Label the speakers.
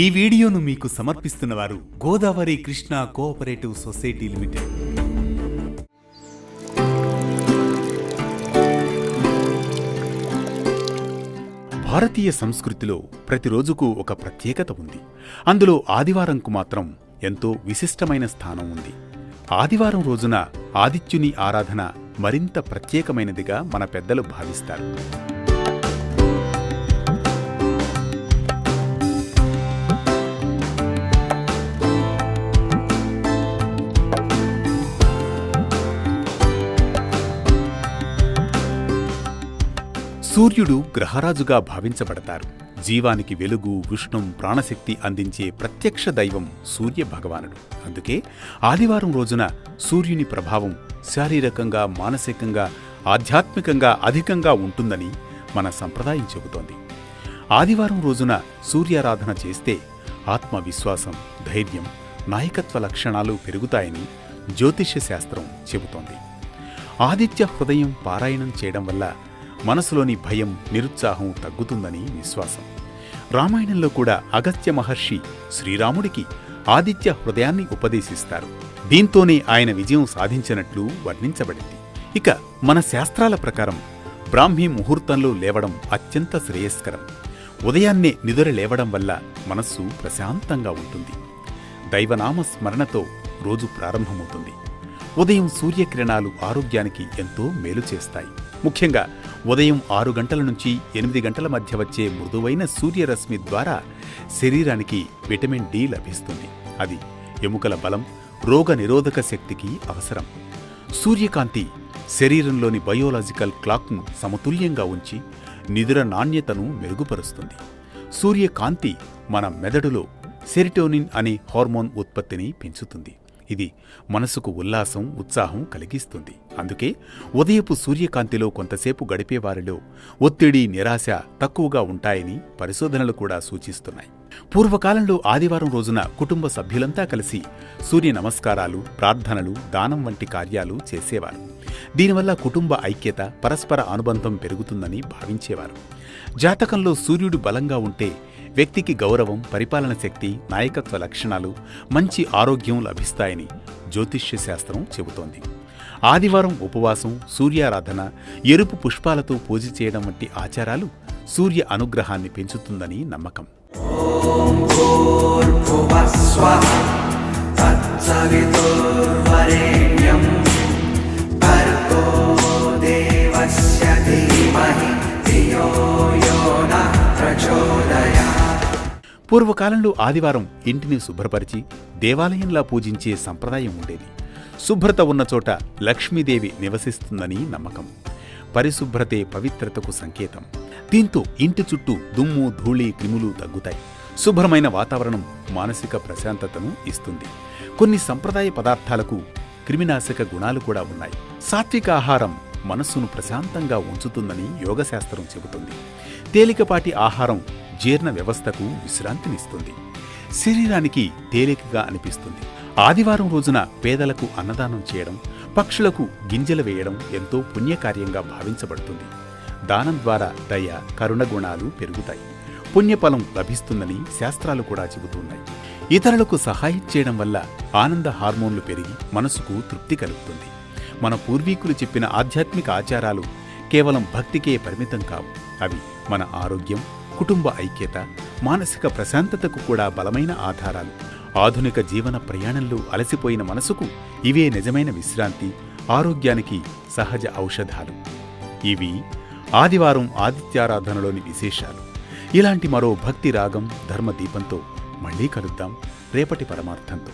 Speaker 1: ఈ వీడియోను మీకు సమర్పిస్తున్నవారు Godavari Krishna cooperative society limited. భారతీయ సంస్కృతిలో ప్రతిరోజుకు ఒక ప్రత్యేకత ఉంది. అందులో ఆదివారంకు మాత్రం ఎంతో విశిష్టమైన స్థానం ఉంది. ఆదివారం రోజున ఆదిత్యుని ఆరాధన మరింత ప్రత్యేకమైనదిగా మన పెద్దలు భావిస్తారు. సూర్యుడు గ్రహరాజుగా భావించబడతారు. జీవానికి వెలుగు, ఉష్ణం, ప్రాణశక్తి అందించే ప్రత్యక్ష దైవం సూర్య భగవానుడు. అందుకే ఆదివారం రోజున సూర్యుని ప్రభావం శారీరకంగా, మానసికంగా, ఆధ్యాత్మికంగా అధికంగా ఉంటుందని మన సంప్రదాయం చెబుతోంది. ఆదివారం రోజున సూర్యారాధన చేస్తే ఆత్మవిశ్వాసం, ధైర్యం, నాయకత్వ లక్షణాలు పెరుగుతాయని జ్యోతిష్య శాస్త్రం చెబుతోంది. ఆదిత్య హృదయం పారాయణం చేయడం వల్ల మనసులోని భయం, నిరుత్సాహం తగ్గుతుందని విశ్వాసం. రామాయణంలో కూడా అగస్త్య మహర్షి శ్రీరాముడికి ఆదిత్య హృదయాన్ని ఉపదేశిస్తారు. దీంతోనే ఆయన విజయం సాధించినట్లు వర్ణించబడింది. ఇక మన శాస్త్రాల ప్రకారం బ్రాహ్మీ ముహూర్తంలో లేవడం అత్యంత శ్రేయస్కరం. ఉదయాన్నే నిదుర లేవడం వల్ల మనస్సు ప్రశాంతంగా ఉంటుంది. దైవనామ స్మరణతో రోజు ప్రారంభమవుతుంది. ఉదయం సూర్యకిరణాలు ఆరోగ్యానికి ఎంతో మేలు చేస్తాయి. ముఖ్యంగా ఉదయం 6 గంటల నుంచి 8 గంటల మధ్య వచ్చే మృదువైన సూర్యరశ్మి ద్వారా శరీరానికి విటమిన్ డి లభిస్తుంది. అది ఎముకల బలం, రోగ నిరోధక శక్తికి అవసరం. సూర్యకాంతి శరీరంలోని బయోలాజికల్ క్లాక్ను సమతుల్యంగా ఉంచి నిద్ర నాణ్యతను మెరుగుపరుస్తుంది. సూర్యకాంతి మన మెదడులో సెరిటోనిన్ అనే హార్మోన్ ఉత్పత్తిని పెంచుతుంది. ఇది మనసుకు ఉల్లాసం, ఉత్సాహం కలిగిస్తుంది. అందుకే ఉదయపు సూర్యకాంతిలో కొంతసేపు గడిపేవారిలో ఒత్తిడి, నిరాశ తక్కువగా ఉంటాయని పరిశోధనలు కూడా సూచిస్తున్నాయి. పూర్వకాలంలో ఆదివారం రోజున కుటుంబ సభ్యులంతా కలిసి సూర్య నమస్కారాలు, ప్రార్థనలు, దానం వంటి కార్యాలు చేసేవారు. దీనివల్ల కుటుంబ ఐక్యత, పరస్పర అనుబంధం పెరుగుతుందని భావించేవారు. జాతకంలో సూర్యుడు బలంగా ఉంటే వ్యక్తికి గౌరవం, పరిపాలన శక్తి, నాయకత్వ లక్షణాలు, మంచి ఆరోగ్యం లభిస్తాయని జ్యోతిష్య శాస్త్రం చెబుతోంది. ఆదివారం ఉపవాసం, సూర్యారాధన, ఎరుపు పుష్పాలతో పూజ చేయడం వంటి ఆచారాలు సూర్య అనుగ్రహాన్ని పెంచుతుందని నమ్మకం. పూర్వకాలంలో ఆదివారం ఇంటిని శుభ్రపరిచి దేవాలయంలా పూజించే సంప్రదాయం ఉండేది. శుభ్రత ఉన్న చోట లక్ష్మీదేవి నివసిస్తుందని నమ్మకం. పరిశుభ్రతే పవిత్రతకు సంకేతం. దీంతో ఇంటి చుట్టూ దుమ్ము, ధూళి, క్రిములు తగ్గుతాయి. శుభ్రమైన వాతావరణం మానసిక ప్రశాంతతను ఇస్తుంది. కొన్ని సంప్రదాయ పదార్థాలకు క్రిమినాశక గుణాలు కూడా ఉన్నాయి. సాత్విక ఆహారం మనస్సును ప్రశాంతంగా ఉంచుతుందని యోగశాస్త్రం చెబుతుంది. తేలికపాటి ఆహారం జీర్ణ వ్యవస్థకు విశ్రాంతినిస్తుంది. శరీరానికి తేలికగా అనిపిస్తుంది. ఆదివారం రోజున పేదలకు అన్నదానం చేయడం, పక్షులకు గింజలు వేయడం ఎంతో పుణ్యకార్యంగా భావించబడుతుంది. దానం ద్వారా దయ, కరుణ గుణాలు పెరుగుతాయి. పుణ్యఫలం లభిస్తుందని శాస్త్రాలు కూడా చెబుతున్నాయి. ఇతరులకు సహాయం చేయడం వల్ల ఆనంద హార్మోన్లు పెరిగి మనసుకు తృప్తి కలుగుతుంది. మన పూర్వీకులు చెప్పిన ఆధ్యాత్మిక ఆచారాలు కేవలం భక్తికే పరిమితం కావు. అవి మన ఆరోగ్యం, కుటుంబ ఐక్యత, మానసిక ప్రశాంతతకు కూడా బలమైన ఆధారాలు. ఆధునిక జీవన ప్రయాణంలో అలసిపోయిన మనసుకు ఇవే నిజమైన విశ్రాంతి, ఆరోగ్యానికి సహజ ఔషధాలు. ఇవి ఆదివారం ఆదిత్యారాధనలోని విశేషాలు. ఇలాంటి మరో భక్తి రాగం, ధర్మదీపంతో మళ్లీ కలుద్దాం రేపటి పరమార్థంతో.